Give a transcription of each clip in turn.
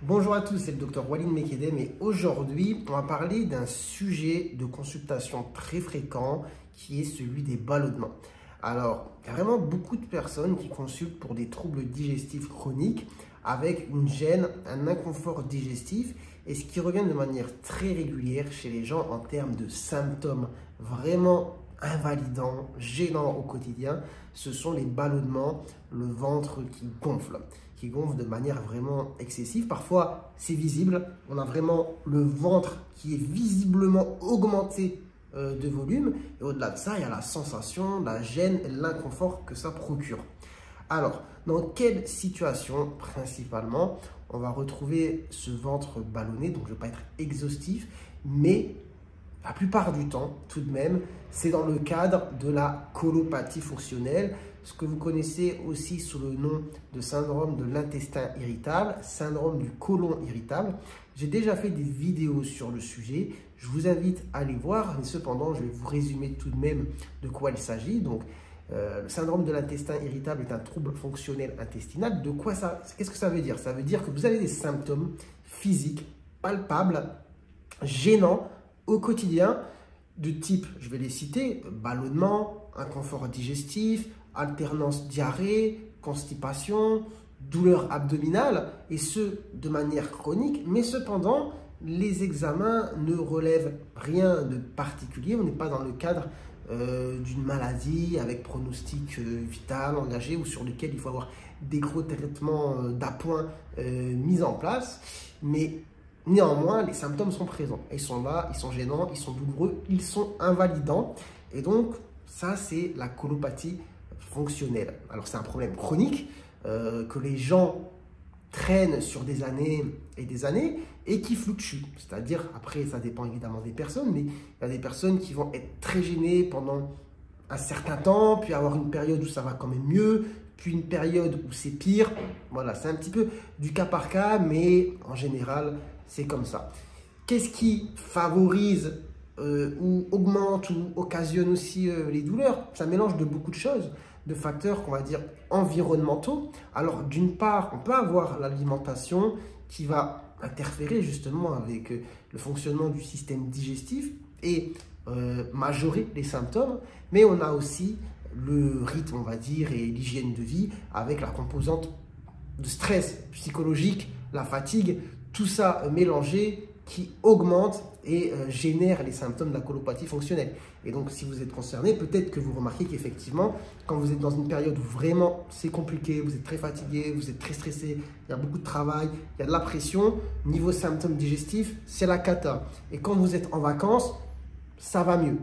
Bonjour à tous, c'est le docteur Walid Mekedem et aujourd'hui, on va parler d'un sujet de consultation très fréquent qui est celui des ballonnements. Alors, il y a vraiment beaucoup de personnes qui consultent pour des troubles digestifs chroniques avec une gêne, un inconfort digestif et ce qui revient de manière très régulière chez les gens en termes de symptômes vraiment invalidants, gênants au quotidien, ce sont les ballonnements, le ventre qui gonfle de manière vraiment excessive. Parfois, c'est visible. On a vraiment le ventre qui est visiblement augmenté de volume. Et au-delà de ça, il y a la sensation, la gêne et l'inconfort que ça procure. Alors, dans quelle situation principalement on va retrouver ce ventre ballonné? Donc, je ne vais pas être exhaustif, mais la plupart du temps, tout de même, c'est dans le cadre de la colopathie fonctionnelle, ce que vous connaissez aussi sous le nom de syndrome de l'intestin irritable, syndrome du côlon irritable. J'ai déjà fait des vidéos sur le sujet, je vous invite à les voir, mais cependant, je vais vous résumer tout de même de quoi il s'agit. Donc, le syndrome de l'intestin irritable est un trouble fonctionnel intestinal. De quoi ça, qu'est-ce que ça veut dire? Ça veut dire que vous avez des symptômes physiques palpables, gênants, au quotidien, de type, je vais les citer, ballonnement, inconfort digestif, alternance diarrhée, constipation, douleur abdominale, et ce, de manière chronique, mais cependant, les examens ne relèvent rien de particulier, on n'est pas dans le cadre d'une maladie avec pronostic vital, engagé, ou sur lequel il faut avoir des gros traitements d'appoint mis en place, mais néanmoins, les symptômes sont présents. Ils sont là, ils sont gênants, ils sont douloureux, ils sont invalidants. Et donc, ça, c'est la colopathie fonctionnelle. Alors, c'est un problème chronique que les gens traînent sur des années et qui fluctue. C'est-à-dire, après, ça dépend évidemment des personnes, mais il y a des personnes qui vont être très gênées pendant un certain temps, puis avoir une période où ça va quand même mieux, puis une période où c'est pire. Voilà, c'est un petit peu du cas par cas, mais en général, c'est comme ça. Qu'est-ce qui favorise ou augmente ou occasionne aussi les douleurs? C'est un mélange de beaucoup de choses, de facteurs qu'on va dire environnementaux. Alors d'une part, on peut avoir l'alimentation qui va interférer justement avec le fonctionnement du système digestif et majorer les symptômes, mais on a aussi le rythme, on va dire, et l'hygiène de vie avec la composante de stress psychologique, la fatigue, tout ça mélangé qui augmente et génère les symptômes de la colopathie fonctionnelle. Et donc, si vous êtes concerné, peut-être que vous remarquez qu'effectivement, quand vous êtes dans une période où vraiment c'est compliqué, vous êtes très fatigué, vous êtes très stressé, il y a beaucoup de travail, il y a de la pression, niveau symptômes digestifs, c'est la cata. Et quand vous êtes en vacances, ça va mieux.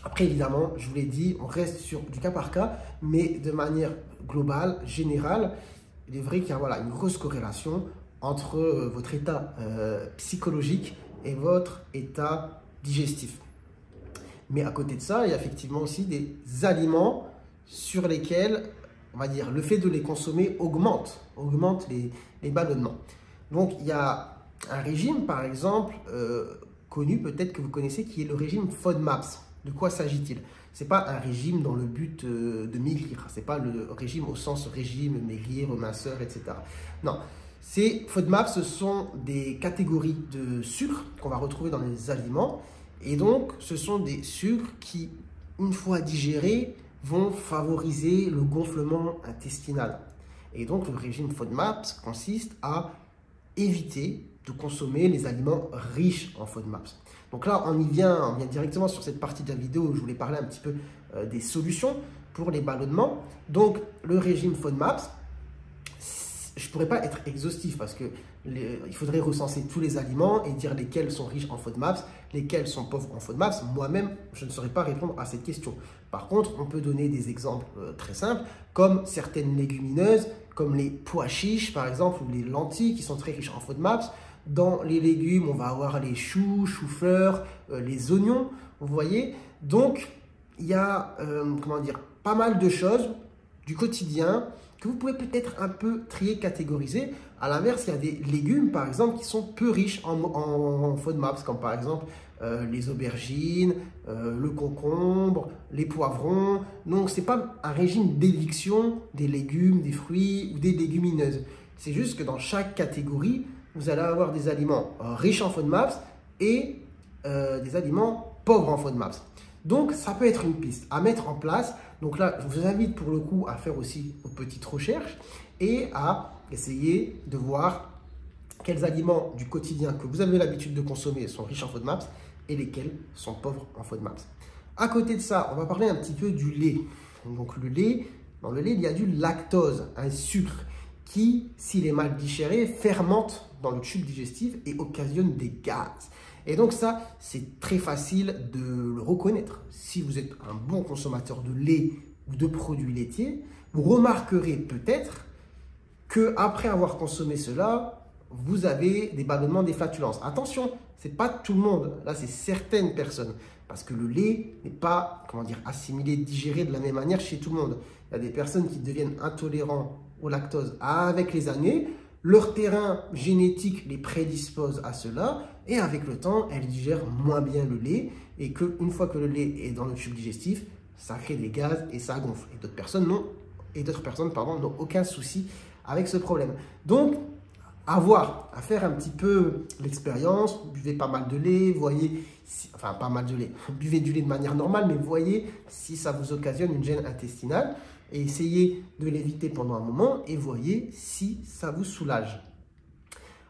Après, évidemment, je vous l'ai dit, on reste sur du cas par cas, mais de manière globale, générale, il est vrai qu'il y a voilà, une grosse corrélation entre votre état psychologique et votre état digestif. Mais à côté de ça, il y a effectivement aussi des aliments sur lesquels, on va dire, le fait de les consommer augmente les ballonnements. Donc, il y a un régime, par exemple, connu, peut-être que vous connaissez, qui est le régime FODMAPs. De quoi s'agit-il? Ce n'est pas un régime dans le but de maigrir. Ce n'est pas le régime au sens régime, maigrir, minceur, etc. Non. Ces FODMAPs, ce sont des catégories de sucres qu'on va retrouver dans les aliments. Et donc, ce sont des sucres qui, une fois digérés, vont favoriser le gonflement intestinal. Et donc, le régime FODMAPs consiste à éviter de consommer les aliments riches en FODMAPs. Donc là, on vient directement sur cette partie de la vidéo où je voulais parler un petit peu des solutions pour les ballonnements. Donc, le régime FODMAPs, je ne pourrais pas être exhaustif parce que il faudrait recenser tous les aliments et dire lesquels sont riches en FODMAPs, lesquels sont pauvres en FODMAPs. Moi-même, je ne saurais pas répondre à cette question. Par contre, on peut donner des exemples très simples, comme certaines légumineuses, comme les pois chiches par exemple, ou les lentilles qui sont très riches en FODMAPs. Dans les légumes, on va avoir les choux, choux-fleurs, les oignons, vous voyez. Donc, il y a comment dire, pas mal de choses du quotidien que vous pouvez peut-être un peu trier, catégoriser. À l'inverse, il y a des légumes, par exemple, qui sont peu riches en FODMAPs, comme par exemple les aubergines, le concombre, les poivrons. Donc, ce n'est pas un régime d'éviction des légumes, des fruits ou des légumineuses. C'est juste que dans chaque catégorie, vous allez avoir des aliments riches en FODMAPs et des aliments pauvres en FODMAPs. Donc, ça peut être une piste à mettre en place. Donc là, je vous invite pour le coup à faire aussi vos petites recherches et à essayer de voir quels aliments du quotidien que vous avez l'habitude de consommer sont riches en FODMAPs et lesquels sont pauvres en FODMAPs. À côté de ça, on va parler un petit peu du lait. Donc le lait, dans le lait, il y a du lactose, un sucre qui, s'il est mal digéré, fermente dans le tube digestif et occasionne des gaz. Et donc ça, c'est très facile de le reconnaître. Si vous êtes un bon consommateur de lait ou de produits laitiers, vous remarquerez peut-être qu'après avoir consommé cela, vous avez des ballonnements, des flatulences. Attention, ce n'est pas tout le monde. Là, c'est certaines personnes. Parce que le lait n'est pas, comment dire, assimilé, digéré de la même manière chez tout le monde. Il y a des personnes qui deviennent intolérants au lactose avec les années. Leur terrain génétique les prédispose à cela. Et avec le temps, elles digèrent moins bien le lait. Et qu'une fois que le lait est dans le tube digestif, ça crée des gaz et ça gonfle. Et d'autres personnes n'ont aucun souci avec ce problème. Donc, à faire un petit peu l'expérience, buvez pas mal de lait, voyez, enfin pas mal de lait, buvez du lait de manière normale, mais voyez si ça vous occasionne une gêne intestinale et essayez de l'éviter pendant un moment et voyez si ça vous soulage.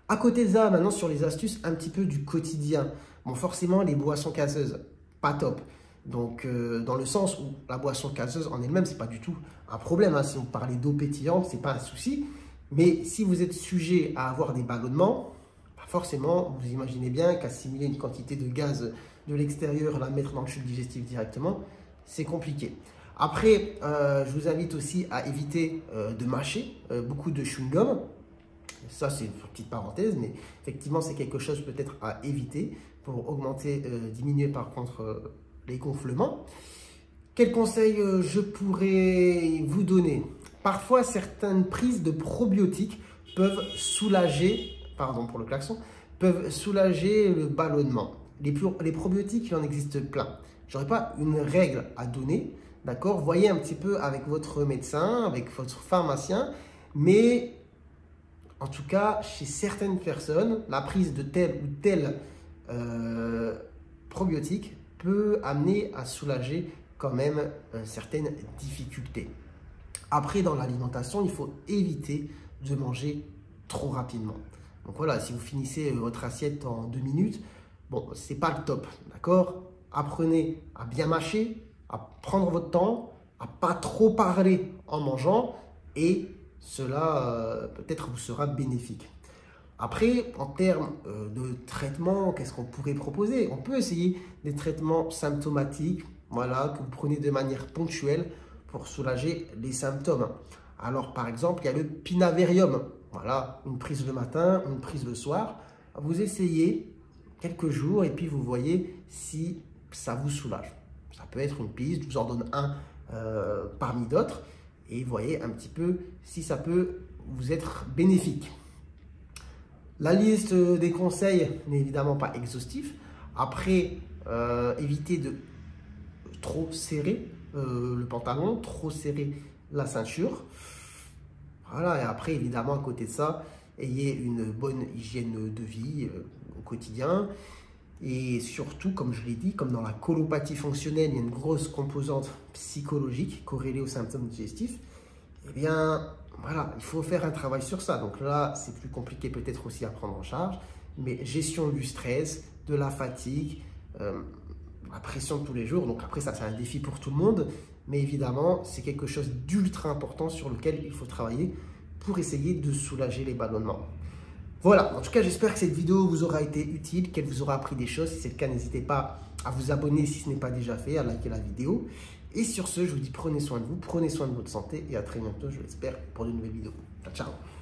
À côté de ça, maintenant sur les astuces un petit peu du quotidien, bon forcément les boissons gazeuses, pas top. Donc dans le sens où la boisson gazeuse en elle-même, c'est pas du tout un problème, hein. Si vous parlez d'eau pétillante, c'est pas un souci. Mais si vous êtes sujet à avoir des ballonnements, forcément, vous imaginez bien qu'assimiler une quantité de gaz de l'extérieur, la mettre dans le tube digestif directement, c'est compliqué. Après, je vous invite aussi à éviter de mâcher beaucoup de chewing-gum. Ça, c'est une petite parenthèse, mais effectivement, c'est quelque chose peut-être à éviter pour diminuer par contre les gonflements. Quels conseils je pourrais vous donner? Parfois, certaines prises de probiotiques peuvent soulager, pardon pour le klaxon, peuvent soulager le ballonnement. Les probiotiques, il en existe plein. Je n'aurais pas une règle à donner, d'accord? Voyez un petit peu avec votre médecin, avec votre pharmacien, mais en tout cas, chez certaines personnes, la prise de tel ou tel probiotique peut amener à soulager quand même certaines difficultés. Après, dans l'alimentation, il faut éviter de manger trop rapidement. Donc voilà, si vous finissez votre assiette en 2 minutes, bon, c'est pas le top, d'accord? Apprenez à bien mâcher, à prendre votre temps, à pas trop parler en mangeant et cela peut-être vous sera bénéfique. Après, en termes de traitement, qu'est-ce qu'on pourrait proposer? On peut essayer des traitements symptomatiques, voilà, que vous prenez de manière ponctuelle pour soulager les symptômes. Alors, par exemple, il y a le Pinaverium. Voilà, une prise le matin, une prise le soir. Vous essayez quelques jours et puis vous voyez si ça vous soulage. Ça peut être une piste, je vous en donne un parmi d'autres et voyez un petit peu si ça peut vous être bénéfique. La liste des conseils n'est évidemment pas exhaustive. Après, évitez de trop serrer le pantalon, trop serrer la ceinture. Voilà, et après, évidemment, à côté de ça, ayez une bonne hygiène de vie au quotidien. Et surtout, comme je l'ai dit, comme dans la colopathie fonctionnelle, il y a une grosse composante psychologique corrélée aux symptômes digestifs. Eh bien, voilà, il faut faire un travail sur ça. Donc là, c'est plus compliqué peut-être aussi à prendre en charge. Mais gestion du stress, de la fatigue, la pression de tous les jours. Donc après, ça, c'est un défi pour tout le monde. Mais évidemment, c'est quelque chose d'ultra important sur lequel il faut travailler pour essayer de soulager les ballonnements. Voilà, en tout cas, j'espère que cette vidéo vous aura été utile, qu'elle vous aura appris des choses. Si c'est le cas, n'hésitez pas à vous abonner si ce n'est pas déjà fait, à liker la vidéo. Et sur ce, je vous dis prenez soin de vous, prenez soin de votre santé et à très bientôt, je l'espère, pour de nouvelles vidéos. Ciao, ciao!